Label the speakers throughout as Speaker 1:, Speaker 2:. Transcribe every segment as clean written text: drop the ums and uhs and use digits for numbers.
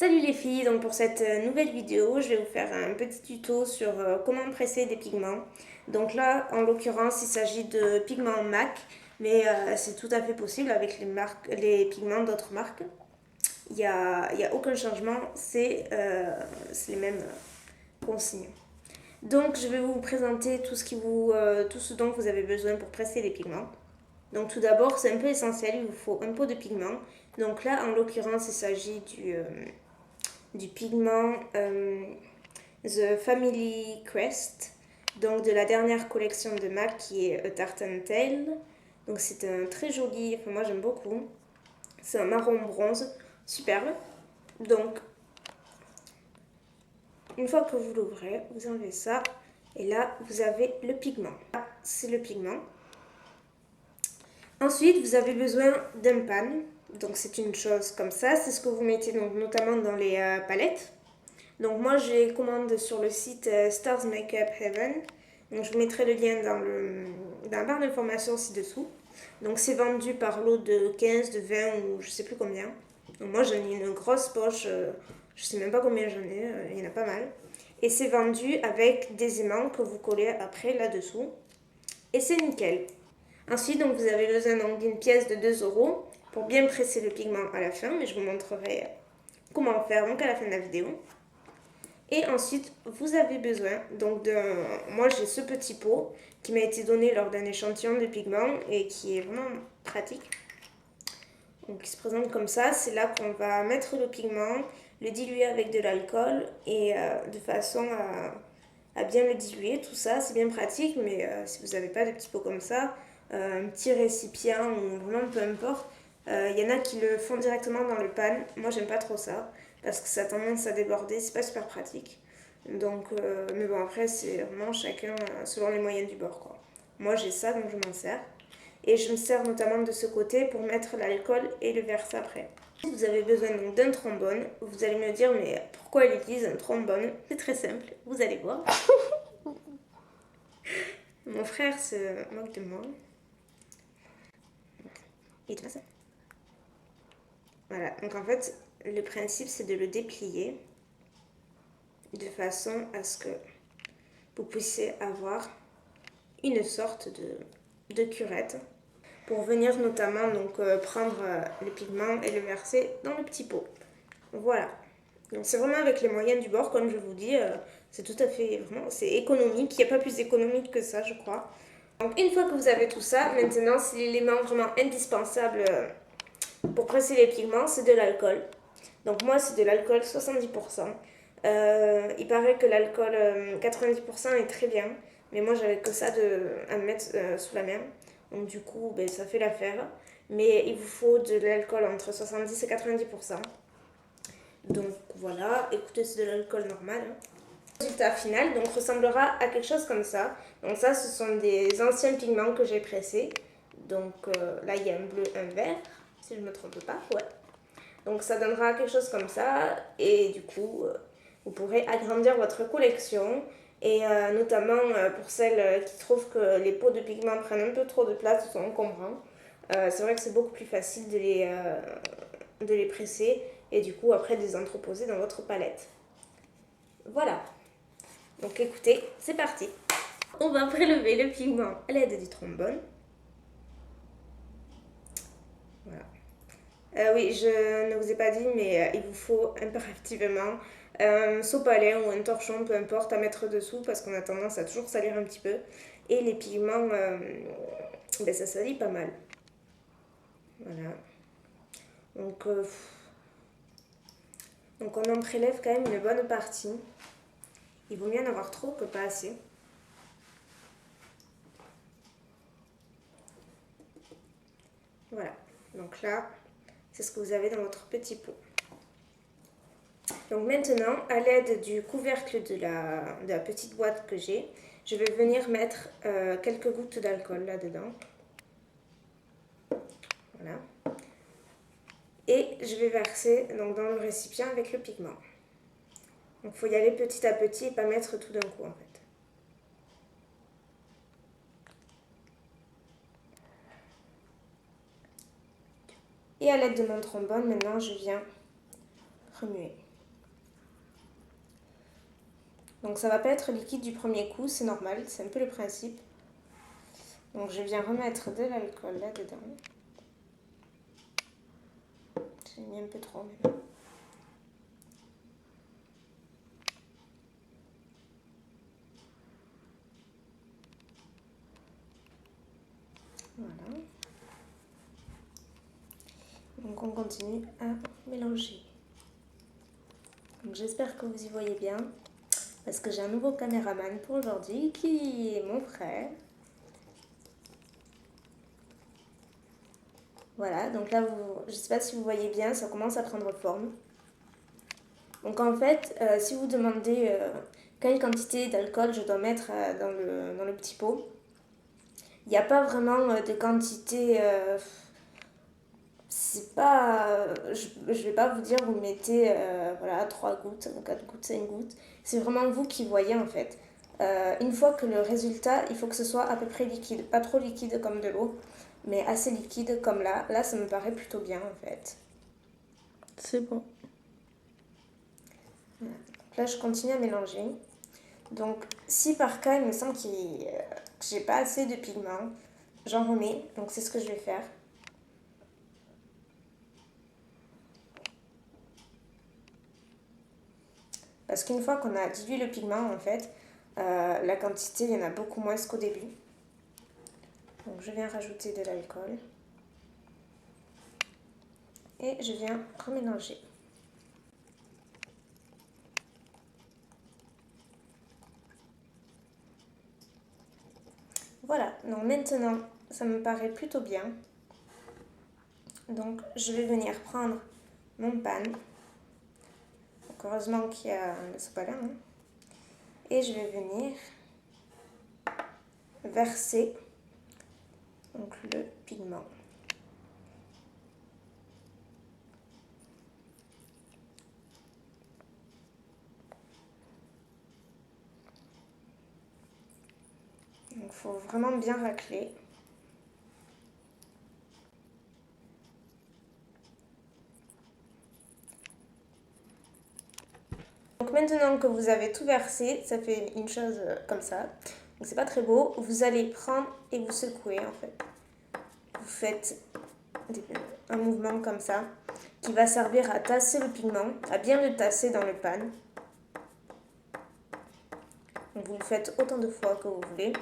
Speaker 1: Salut les filles, donc pour cette nouvelle vidéo, je vais vous faire un petit tuto sur comment presser des pigments. Donc là, en l'occurrence, il s'agit de pigments MAC, mais c'est tout à fait possible avec les pigments d'autres marques. Il y a aucun changement, c'est les mêmes consignes. Donc je vais vous présenter tout ce dont vous avez besoin pour presser les pigments. Donc tout d'abord, c'est un peu essentiel, il vous faut un pot de pigment. Donc là, en l'occurrence, il s'agit du pigment The Family Crest, donc de la dernière collection de MAC qui est A Tartan Tale. Donc c'est un très joli, enfin moi j'aime beaucoup. C'est un marron bronze, superbe. Donc une fois que vous l'ouvrez, vous enlevez ça et là vous avez le pigment. Là, c'est le pigment. Ensuite, vous avez besoin d'un pan. Donc c'est une chose comme ça, c'est ce que vous mettez donc notamment dans les palettes. Donc moi j'ai commandé sur le site Stars Makeup Heaven. Donc je vous mettrai le lien dans la barre d'informations ci-dessous. Donc c'est vendu par lot de 15, de 20 ou je sais plus combien. Donc moi j'en ai une grosse poche, je sais même pas combien j'en ai, il y en a pas mal. Et c'est vendu avec des aimants que vous collez après là-dessous. Et c'est nickel. Ensuite donc vous avez besoin d'une pièce de 2 € pour bien presser le pigment à la fin. Mais je vous montrerai comment faire donc à la fin de la vidéo. Et ensuite, vous avez besoin donc Moi, j'ai ce petit pot qui m'a été donné lors d'un échantillon de pigments et qui est vraiment pratique. Donc, il se présente comme ça. C'est là qu'on va mettre le pigment, le diluer avec de l'alcool et de façon à bien le diluer. Tout ça, c'est bien pratique, mais si vous n'avez pas de petit pot comme ça, un petit récipient ou vraiment peu importe, il y en a qui le font directement dans le pan. Moi, j'aime pas trop ça parce que ça a tendance à déborder, c'est pas super pratique. Donc, mais bon, après, c'est vraiment chacun selon les moyens du bord, quoi. Moi, j'ai ça, donc je m'en sers. Et je me sers notamment de ce côté pour mettre l'alcool et le verser après. Vous avez besoin donc d'un trombone. Vous allez me dire, mais pourquoi elle utilise un trombone? C'est très simple, vous allez voir. Mon frère se moque de moi. Et tout ça. Voilà, donc en fait, le principe c'est de le déplier de façon à ce que vous puissiez avoir une sorte de curette pour venir notamment donc prendre le pigment et le verser dans le petit pot. Voilà. Donc c'est vraiment avec les moyens du bord, comme je vous dis, c'est tout à fait vraiment, c'est économique. Il n'y a pas plus économique que ça, je crois. Donc une fois que vous avez tout ça, maintenant c'est l'élément vraiment indispensable pour presser les pigments, c'est de l'alcool. Donc moi c'est de l'alcool 70%. Il paraît que l'alcool 90% est très bien, mais moi j'avais que ça à me mettre sous la main. Donc du coup ben, ça fait l'affaire. Mais il vous faut de l'alcool entre 70 et 90%. Donc voilà, écoutez, c'est de l'alcool normal. Le résultat final donc ressemblera à quelque chose comme ça. Donc ça, ce sont des anciens pigments que j'ai pressés. Donc là, il y a un bleu, un vert, si je ne me trompe pas, ouais. Donc ça donnera quelque chose comme ça. Et du coup, vous pourrez agrandir votre collection. Et notamment pour celles qui trouvent que les pots de pigments prennent un peu trop de place, sont encombrants. C'est vrai que c'est beaucoup plus facile de les presser et du coup après de les entreposer dans votre palette. Voilà. Donc écoutez, c'est parti. On va prélever le pigment à l'aide du trombone. Voilà. Oui, je ne vous ai pas dit, mais il vous faut impérativement un sopalin ou un torchon, peu importe, à mettre dessous parce qu'on a tendance à toujours salir un petit peu. Et les pigments, ben, ça salit pas mal. Voilà. Donc on en prélève quand même une bonne partie. Il vaut mieux en avoir trop que pas assez. Voilà, donc là, c'est ce que vous avez dans votre petit pot. Donc maintenant, à l'aide du couvercle de la petite boîte que j'ai, je vais venir mettre quelques gouttes d'alcool là-dedans. Voilà. Et je vais verser donc, dans le récipient avec le pigment. Donc il faut y aller petit à petit et pas mettre tout d'un coup en fait. Et à l'aide de mon trombone, maintenant je viens remuer. Donc ça va pas être liquide du premier coup, c'est normal, c'est un peu le principe. Donc je viens remettre de l'alcool là-dedans. J'ai mis un peu trop même. Voilà. Donc on continue à mélanger. Donc j'espère que vous y voyez bien. Parce que j'ai un nouveau caméraman pour aujourd'hui qui est mon frère. Voilà, donc là, je ne sais pas si vous voyez bien, ça commence à prendre forme. Donc en fait, si vous demandez quelle quantité d'alcool je dois mettre dans le petit pot, il n'y a pas vraiment de quantité. C'est pas. Je vais pas vous dire, vous mettez voilà, 3 gouttes, 4 gouttes, 5 gouttes. C'est vraiment vous qui voyez en fait. Une fois que le résultat, il faut que ce soit à peu près liquide. Pas trop liquide comme de l'eau, mais assez liquide comme là. Là, ça me paraît plutôt bien en fait.
Speaker 2: C'est bon.
Speaker 1: Voilà. Donc là, je continue à mélanger. Donc, si par cas, il me semble que j'ai pas assez de pigment, j'en remets. Donc, c'est ce que je vais faire. Parce qu'une fois qu'on a dilué le pigment, en fait, la quantité, il y en a beaucoup moins qu'au début. Donc, je viens rajouter de l'alcool. Et je viens remélanger. Voilà, donc maintenant, ça me paraît plutôt bien. Donc, je vais venir prendre mon pan. Donc, heureusement qu'il y a le sopalin. Hein. Et je vais venir verser donc, le pigment. Donc, il faut vraiment bien racler. Donc maintenant que vous avez tout versé, ça fait une chose comme ça. Donc c'est pas très beau. Vous allez prendre et vous secouer en fait. Vous faites un mouvement comme ça qui va servir à tasser le pigment, à bien le tasser dans le pan. Donc vous le faites autant de fois que vous voulez.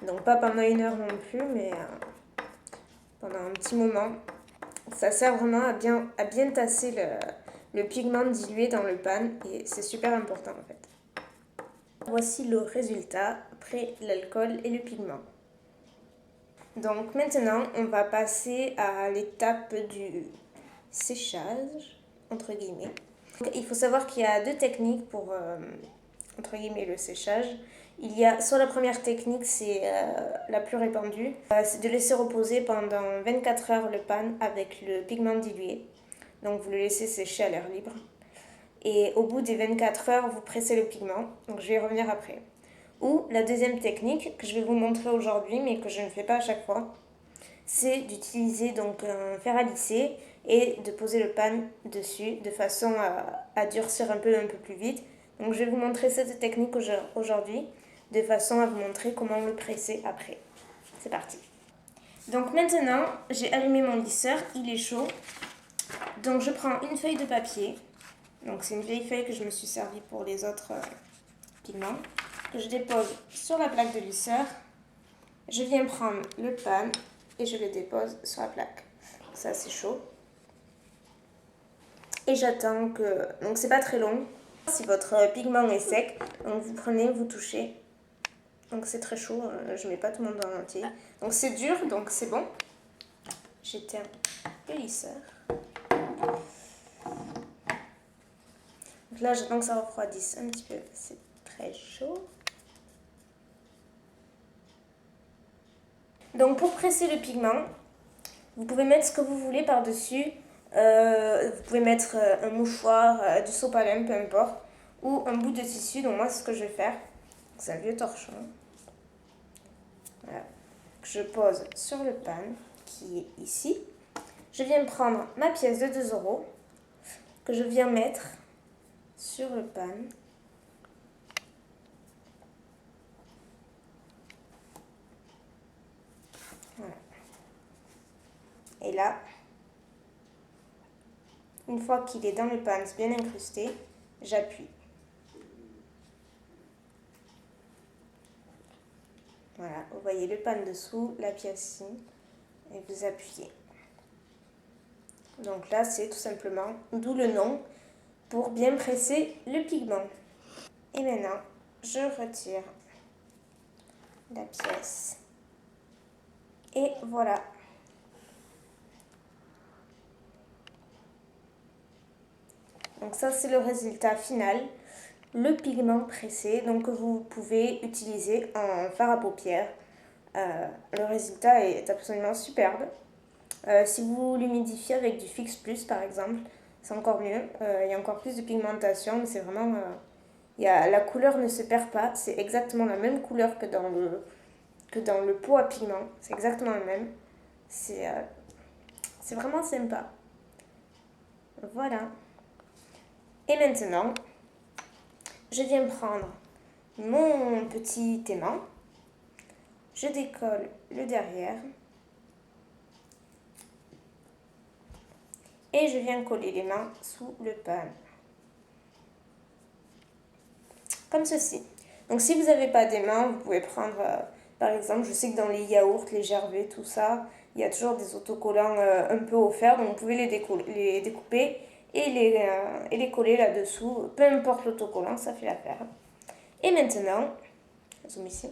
Speaker 1: Donc pas pendant 1 heure non plus, mais pendant un petit moment. Ça sert vraiment à bien tasser le pigment dilué dans le pan et c'est super important en fait. Voici le résultat après l'alcool et le pigment. Donc maintenant, on va passer à l'étape du séchage, entre guillemets. Donc, il faut savoir qu'il y a 2 techniques pour, entre guillemets, le séchage. Il y a soit la première technique, c'est la plus répandue, c'est de laisser reposer pendant 24 heures le pan avec le pigment dilué. Donc vous le laissez sécher à l'air libre. Et au bout des 24 heures, vous pressez le pigment. Donc je vais y revenir après. Ou la deuxième technique que je vais vous montrer aujourd'hui, mais que je ne fais pas à chaque fois, c'est d'utiliser donc un fer à lisser et de poser le pan dessus de façon à durcir un peu plus vite. Donc je vais vous montrer cette technique aujourd'hui de façon à vous montrer comment le presser après. C'est parti. Donc maintenant, j'ai allumé mon lisseur, il est chaud. Donc je prends une feuille de papier. Donc c'est une vieille feuille que je me suis servie pour les autres pigments. Que je dépose sur la plaque de lisseur. Je viens prendre le pan et je le dépose sur la plaque. Ça c'est chaud. Et j'attends que... Donc c'est pas très long. Si votre pigment est sec, donc vous prenez, vous touchez. Donc c'est très chaud, je mets pas tout le monde en entier. Donc c'est dur, donc c'est bon. J'éteins le lisseur. Donc là j'attends que ça refroidisse un petit peu. C'est très chaud. Donc pour presser le pigment, vous pouvez mettre ce que vous voulez par-dessus. Vous pouvez mettre un mouchoir, du sopalin, peu importe, ou un bout de tissu. Donc moi, c'est ce que je vais faire. C'est un vieux torchon. Voilà. Je pose sur le pan qui est ici. Je viens prendre ma pièce de 2 € que je viens mettre sur le pan. Et là, une fois qu'il est dans le pan bien incrusté, j'appuie. Voilà, vous voyez le pan dessous, la pièce ici, et vous appuyez. Donc là, c'est tout simplement, d'où le nom, pour bien presser le pigment. Et maintenant, je retire la pièce. Et voilà. Donc ça, c'est le résultat final. Le pigment pressé, donc que vous pouvez utiliser en fard à paupières. Le résultat est absolument superbe. Si vous l'humidifiez avec du Fix Plus par exemple, c'est encore mieux. Il y a encore plus de pigmentation, mais c'est vraiment... la couleur ne se perd pas, c'est exactement la même couleur que dans le pot à pigment. C'est exactement le même. C'est vraiment sympa. Voilà. Et maintenant, je viens prendre mon petit aimant. Je décolle le derrière. Et je viens coller les mains sous le pan. Comme ceci. Donc si vous n'avez pas d'aimant, vous pouvez prendre, par exemple, je sais que dans les yaourts, les gervais, tout ça, il y a toujours des autocollants un peu offerts. Donc vous pouvez les découper et les coller là-dessous. Peu importe l'autocollant, ça fait l'affaire. Et maintenant, zoom ici,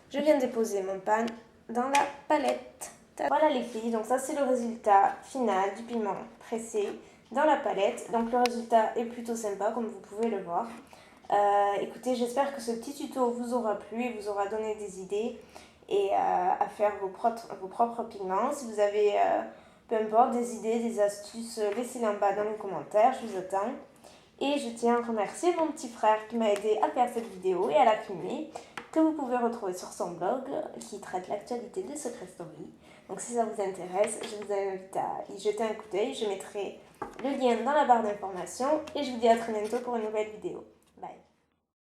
Speaker 1: je viens déposer mon pan dans la palette. Voilà les filles, donc ça c'est le résultat final du pigment pressé dans la palette. Donc le résultat est plutôt sympa comme vous pouvez le voir. Écoutez, j'espère que ce petit tuto vous aura plu et vous aura donné des idées et à faire vos propres pigments. Si vous avez, peu importe, des idées, des astuces, laissez-les en bas dans les commentaires, je vous attends. Et je tiens à remercier mon petit frère qui m'a aidé à faire cette vidéo et à la filmer, que vous pouvez retrouver sur son blog qui traite l'actualité de Secret Story. Donc si ça vous intéresse, je vous invite à y jeter un coup d'œil. Je mettrai le lien dans la barre d'informations et je vous dis à très bientôt pour une nouvelle vidéo.